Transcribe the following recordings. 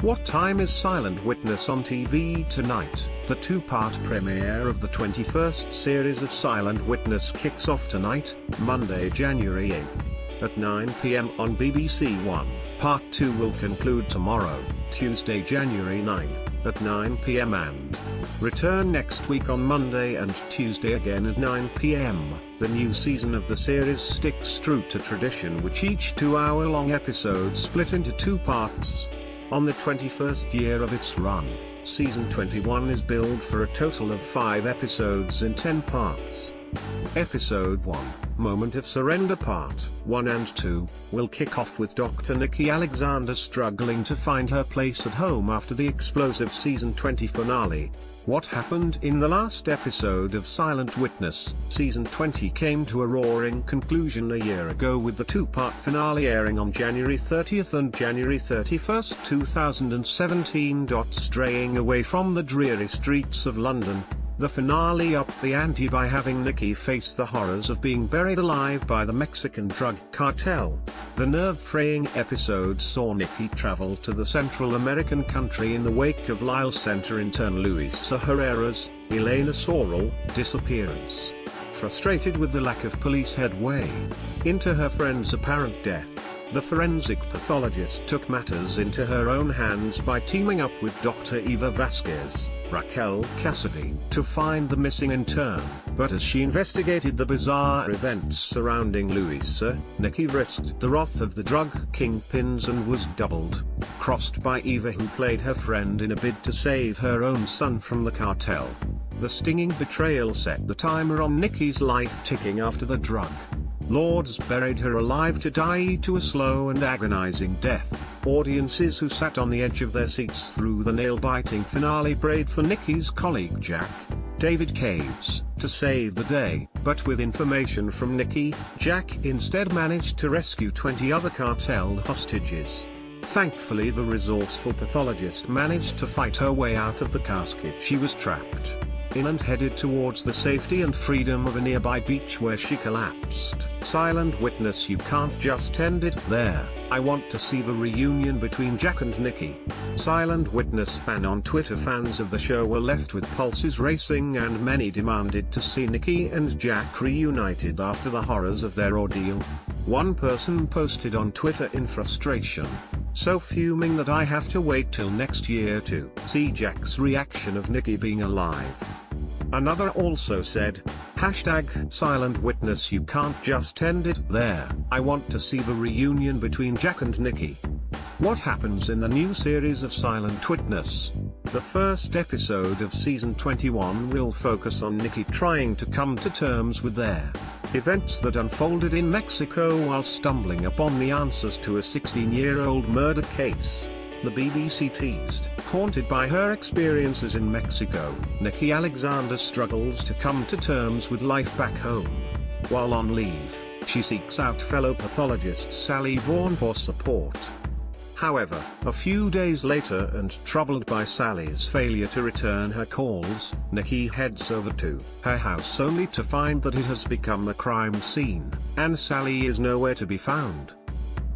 what time is Silent Witness on TV tonight? The two-part premiere of the 21st series of Silent Witness kicks off tonight, Monday, January 8th, at 9 p.m. on BBC One. Part 2 will conclude tomorrow, Tuesday, January 9th, at 9 p.m. and return next week on Monday and Tuesday again at 9 p.m. The new season of the series sticks true to tradition, which each 2-hour-long episode split into 2 parts. On the 21st year of its run, Season 21 is billed for a total of 5 episodes in 10 parts. Episode 1, Moment of Surrender Part 1 and 2, will kick off with Dr. Nikki Alexander struggling to find her place at home after the explosive Season 20 finale. What happened in the last episode of Silent Witness? Season 20 came to a roaring conclusion a year ago with the 2-part finale airing on January 30th and January 31st, 2017. Straying away from the dreary streets of London, the finale upped the ante by having Nikki face the horrors of being buried alive by the Mexican drug cartel. The nerve-fraying episode saw Nikki travel to the Central American country in the wake of Lyle Center intern Luisa Herrera's, Elena Sorrell, disappearance. Frustrated with the lack of police headway into her friend's apparent death, the forensic pathologist took matters into her own hands by teaming up with Dr. Eva Vasquez, Raquel Cassidy, to find the missing intern. But as she investigated the bizarre events surrounding Luisa, Nikki risked the wrath of the drug kingpins and was doubled-crossed by Eva, who played her friend in a bid to save her own son from the cartel. The stinging betrayal set the timer on Nikki's life ticking after the drug lords buried her alive to die to a slow and agonizing death. Audiences who sat on the edge of their seats through the nail-biting finale prayed for Nikki's colleague Jack, David Caves, to save the day, but with information from Nikki, Jack instead managed to rescue 20 other cartel hostages. Thankfully, the resourceful pathologist managed to fight her way out of the casket she was trapped in and headed towards the safety and freedom of a nearby beach where she collapsed. Silent Witness, you can't just end it there. I want to see the reunion between Jack and Nikki. Silent Witness fan on Twitter. Fans of the show were left with pulses racing and many demanded to see Nikki and Jack reunited after the horrors of their ordeal. One person posted on Twitter in frustration, "So fuming that I have to wait till next year to see Jack's reaction of Nikki being alive." Another also said, #Silent Witness, you can't just end it there. I want to see the reunion between Jack and Nikki. What happens in the new series of Silent Witness? The first episode of Season 21 will focus on Nikki trying to come to terms with their events that unfolded in Mexico while stumbling upon the answers to a 16-year-old murder case. The BBC teased, haunted by her experiences in Mexico, Nikki Alexander struggles to come to terms with life back home. While on leave, she seeks out fellow pathologist Sally Vaughan for support. However, a few days later, and troubled by Sally's failure to return her calls, Nikki heads over to her house only to find that it has become a crime scene, and Sally is nowhere to be found.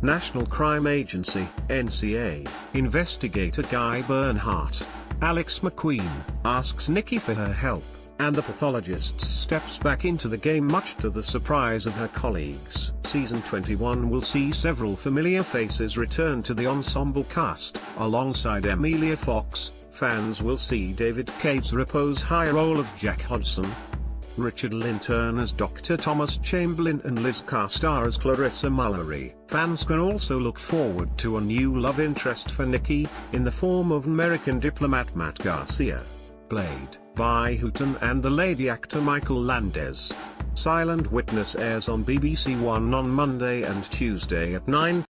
National Crime Agency, NCA, investigator Guy Bernhardt, Alex McQueen, asks Nikki for her help, and the pathologist steps back into the game much to the surprise of her colleagues. Season 21 will see several familiar faces return to the ensemble cast. Alongside Emilia Fox, fans will see David Caves repose high role of Jack Hodgson, Richard Linton as Dr. Thomas Chamberlain, and Liz Carr as Clarissa Mullery. Fans can also look forward to a new love interest for Nikki, in the form of American diplomat Matt Garcia, played by Houghton, and the lady actor Michael Landes. Silent Witness airs on BBC One on Monday and Tuesday at 9